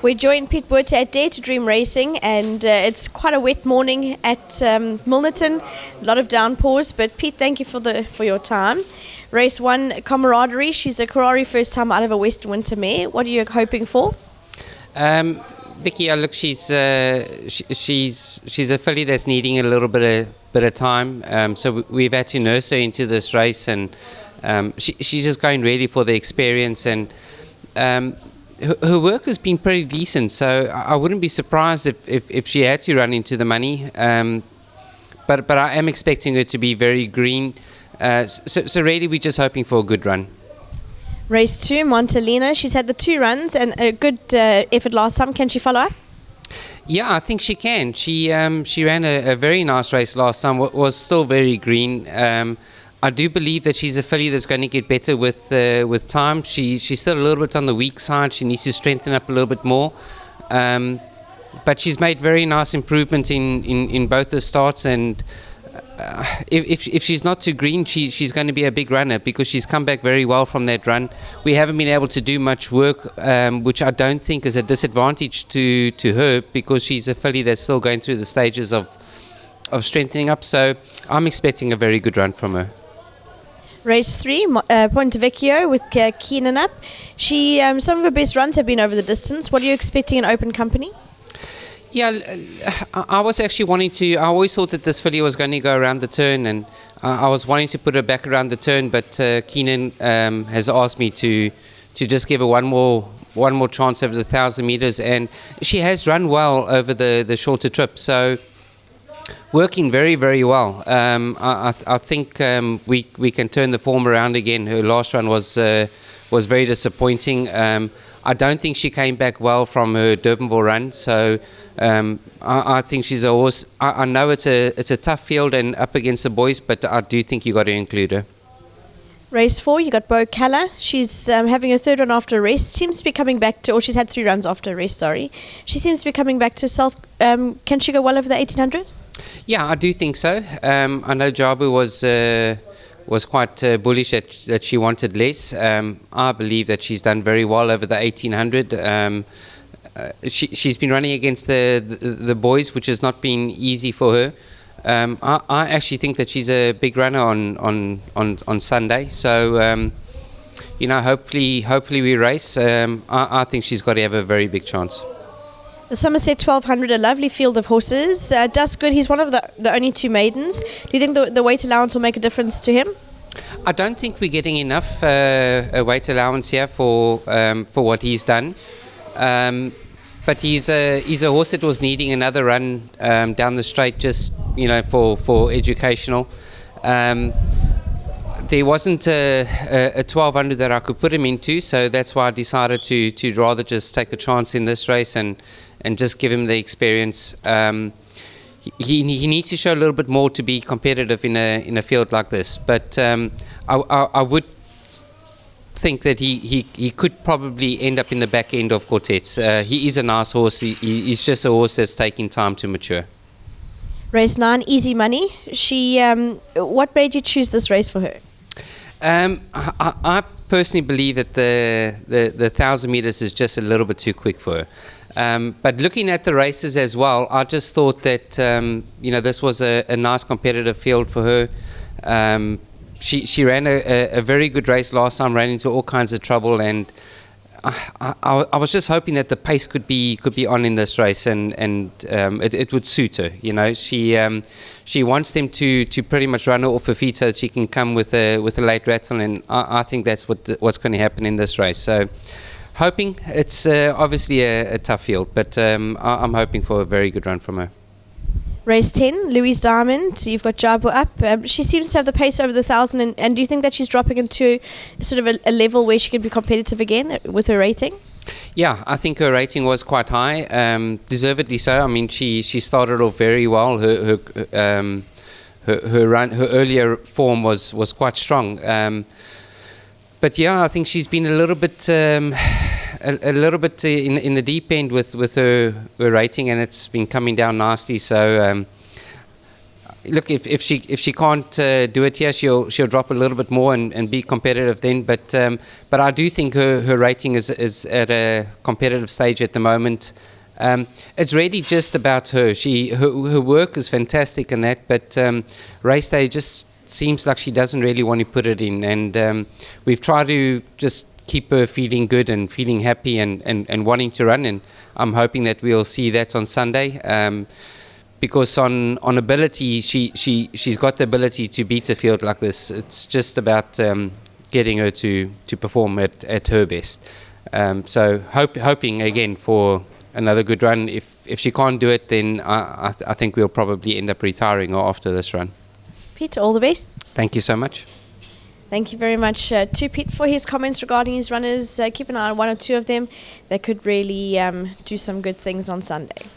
We joined Pete BOTHA at Dare to Dream Racing, and it's quite a wet morning at Milnerton. A lot of downpours, but Pete, thank you for your time. Race 1, Camaraderie. She's a Karari first time out of a Western Winter mare. What are you hoping for? Vicky, look, she's a filly that's needing a little bit of time. So we've had to nurse her into this race, and she's just going really for the experience, and her work has been pretty decent. So I wouldn't be surprised if she had to run into the money. But I am expecting her to be very green. So really, we're just hoping for a good run. Race 2, Montelina. She's had the 2 runs and a good effort last time. Can she follow up? Yeah, I think she can. She ran a very nice race last time. Was still very green. I do believe that she's a filly that's going to get better with time. She's still a little bit on the weak side. She needs to strengthen up a little bit more. But she's made very nice improvement in both the starts, and if she's not too green, she's going to be a big runner because she's come back very well from that run. We haven't been able to do much work, which I don't think is a disadvantage to her, because she's a filly that's still going through the stages of strengthening up. So I'm expecting a very good run from her. Race 3, Ponte Vecchio with Keenan up. She some of her best runs have been over the distance. What are you expecting in open company? Yeah, I was actually wanting to. I always thought that this filly was going to go around the turn, and I was wanting to put her back around the turn. But Keenan has asked me to just give her one more chance over the 1,000 meters, and she has run well over the shorter trip. So working very, very well. I think we can turn the form around again. Her last run was very disappointing. I don't think she came back well from her Durbanville run, so I think she's a horse. I know it's a tough field and up against the boys, but I do think you got to include her. Race 4, you got Keller. She's having her 3rd run after a rest. Seems to be coming back to, or she's had 3 runs after a rest. Sorry, she seems to be coming back to herself. Can she go well over the 1800? Yeah, I do think so. I know Jabu was quite bullish that she wanted less. I believe that she's done very well over the 1800. She's been running against the boys, which has not been easy for her. I actually think that she's a big runner on Sunday. So hopefully we race. I think she's got to have a very big chance. The Somerset 1200, a lovely field of horses. Dustin, he's one of the only 2 maidens. Do you think the weight allowance will make a difference to him? I don't think we're getting enough a weight allowance here for what he's done. But he's a horse that was needing another run down the straight, just for educational. There wasn't a 1200 that I could put him into, so that's why I decided to rather just take a chance in this race and just give him the experience. He needs to show a little bit more to be competitive in a field like this. But I would think that he could probably end up in the back end of quartets. He is a nice horse. He's just a horse that's taking time to mature. Race 9, Easy Money. What made you choose this race for her? I personally believe that the 1,000 meters is just a little bit too quick for her. But looking at the races as well, I just thought that this was a nice competitive field for her. She ran a very good race last time, ran into all kinds of trouble, and I was just hoping that the pace could be on in this race, and it would suit her. She wants them to pretty much run her off her feet so that she can come with a late rattle, and I think that's what's going to happen in this race. So hoping. It's obviously a tough field, but I'm hoping for a very good run from her. Race 10, Louise Diamond. You've got Jabu up. She seems to have the pace over the 1,000, and do you think that she's dropping into sort of a level where she can be competitive again with her rating? Yeah, I think her rating was quite high, deservedly so. I mean, she started off very well. Her earlier form was quite strong. But yeah, I think she's been a little bit in the deep end with her rating, and it's been coming down nasty. So look, if she can't do it here, she'll drop a little bit more and be competitive then. But I do think her rating is at a competitive stage at the moment. It's really just about her. Her work is fantastic and that, but race day just seems like she doesn't really want to put it in. And we've tried to just keep her feeling good and feeling happy and wanting to run. And I'm hoping that we'll see that on Sunday. Because on ability, she's got the ability to beat a field like this. It's just about getting her to perform at her best. So hoping again for another good run. If she can't do it, then I think we'll probably end up retiring after this run. Pete, all the best. Thank you so much. Thank you very much to Pete for his comments regarding his runners. Keep an eye on one or two of them. They could really do some good things on Sunday.